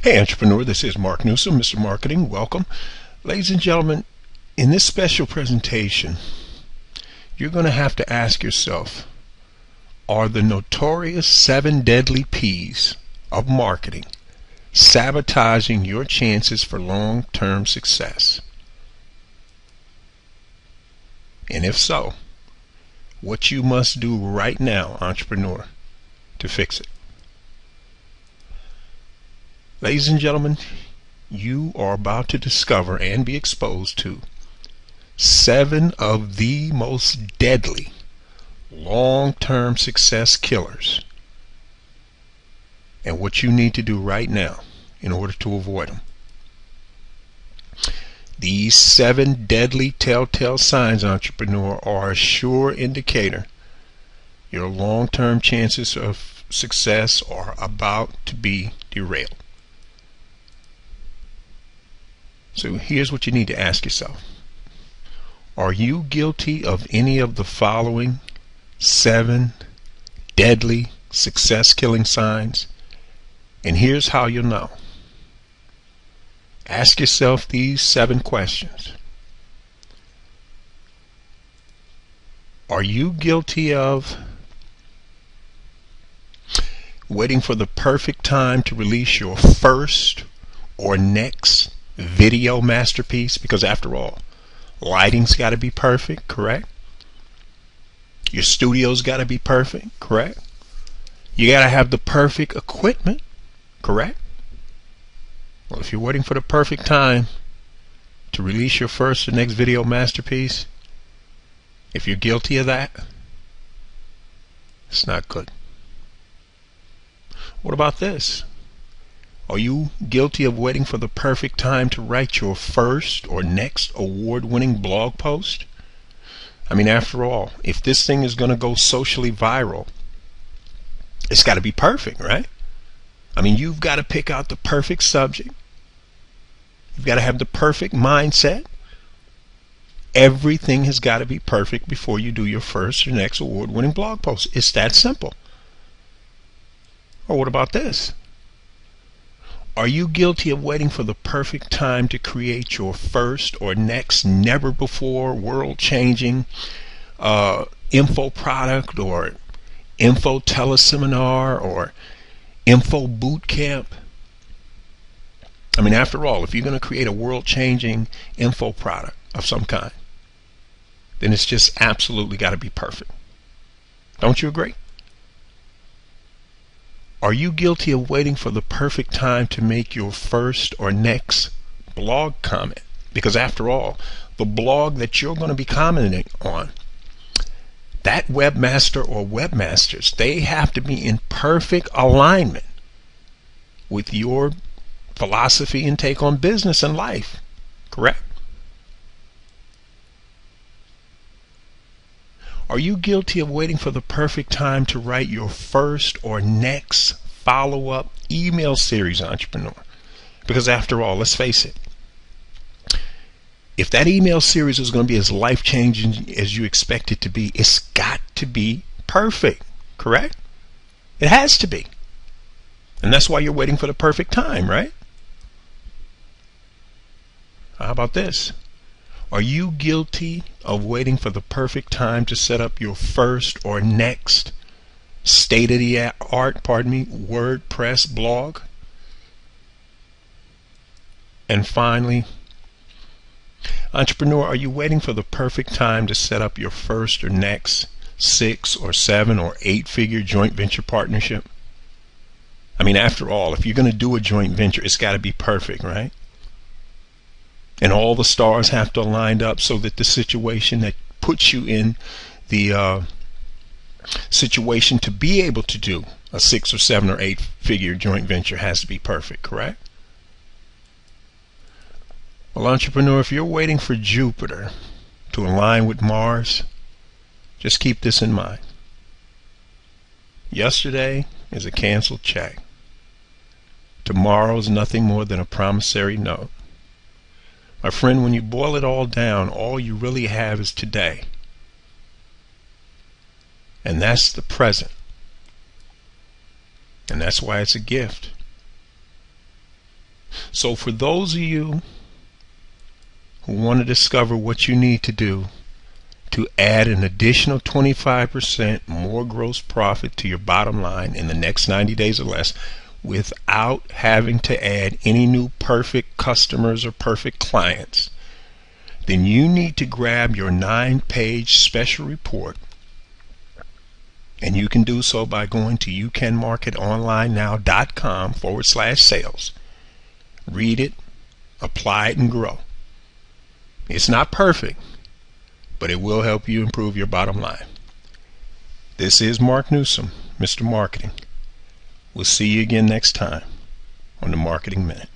Hey entrepreneur, this is Mark Newsom, Mr. Marketing. Welcome. Ladies and gentlemen, in this special presentation, you're going to have to ask yourself, are the notorious 7 deadly P's of marketing sabotaging your chances for long-term success? And if so, what you must do right now, entrepreneur, to fix it. Ladies and gentlemen, you are about to discover and be exposed to 7 of the most deadly long-term success killers, and what you need to do right now in order to avoid them. These 7 deadly telltale signs, entrepreneur, are a sure indicator your long-term chances of success are about to be derailed. So here's what you need to ask yourself. Are you guilty of any of the following 7 deadly success-killing signs? And here's how you'll know. Ask yourself these 7 questions. Are you guilty of waiting for the perfect time to release your first or next video masterpiece? Because after all, lighting's got to be perfect, correct? Your studio's got to be perfect, correct? You got to have the perfect equipment, correct? Well, if you're waiting for the perfect time to release your first or next video masterpiece, if you're guilty of that, it's not good. What about this? Are you guilty of waiting for the perfect time to write your first or next award-winning blog post? I mean, after all, if this thing is going to go socially viral, it's got to be perfect, right? I mean, you've got to pick out the perfect subject. You've got to have the perfect mindset. Everything has got to be perfect before you do your first or next award-winning blog post. It's that simple. Or what about this? Are you guilty of waiting for the perfect time to create your first or next never-before world-changing info product or info teleseminar or info boot camp? I mean, after all, if you're going to create a world-changing info product of some kind, then it's just absolutely got to be perfect. Don't you agree? Are you guilty of waiting for the perfect time to make your first or next blog comment? Because after all, the blog that you're going to be commenting on, that webmaster or webmasters, they have to be in perfect alignment with your philosophy and take on business and life, correct? Are you guilty of waiting for the perfect time to write your first or next follow-up email series, entrepreneur? Because after all, let's face it, if that email series is going to be as life-changing as you expect it to be, it's got to be perfect, correct? It has to be. And that's why you're waiting for the perfect time, right? How about this? Are you guilty of waiting for the perfect time to set up your first or next state-of-the-art, WordPress blog? And finally, entrepreneur, are you waiting for the perfect time to set up your first or next 6 or 7 or 8-figure joint venture partnership? I mean, after all, if you're going to do a joint venture, it's got to be perfect, right? And all the stars have to align up so that the situation that puts you in the situation to be able to do a 6 or 7 or 8-figure joint venture has to be perfect, correct? Well, entrepreneur, if you're waiting for Jupiter to align with Mars, just keep this in mind. Yesterday is a canceled check. Tomorrow is nothing more than a promissory note. My friend, when you boil it all down, all you really have is today. And that's the present. And that's why it's a gift. So for those of you who want to discover what you need to do to add an additional 25% more gross profit to your bottom line in the next 90 days or less without having to add any new perfect customers or perfect clients, then you need to grab your 9-page special report. And you can do so by going to youcanmarketonlinenow.com/sales. Read it, apply it, and grow. It's not perfect, but it will help you improve your bottom line. This is Mark Newsom, Mr. Marketing. We'll see you again next time on the Marketing Minute.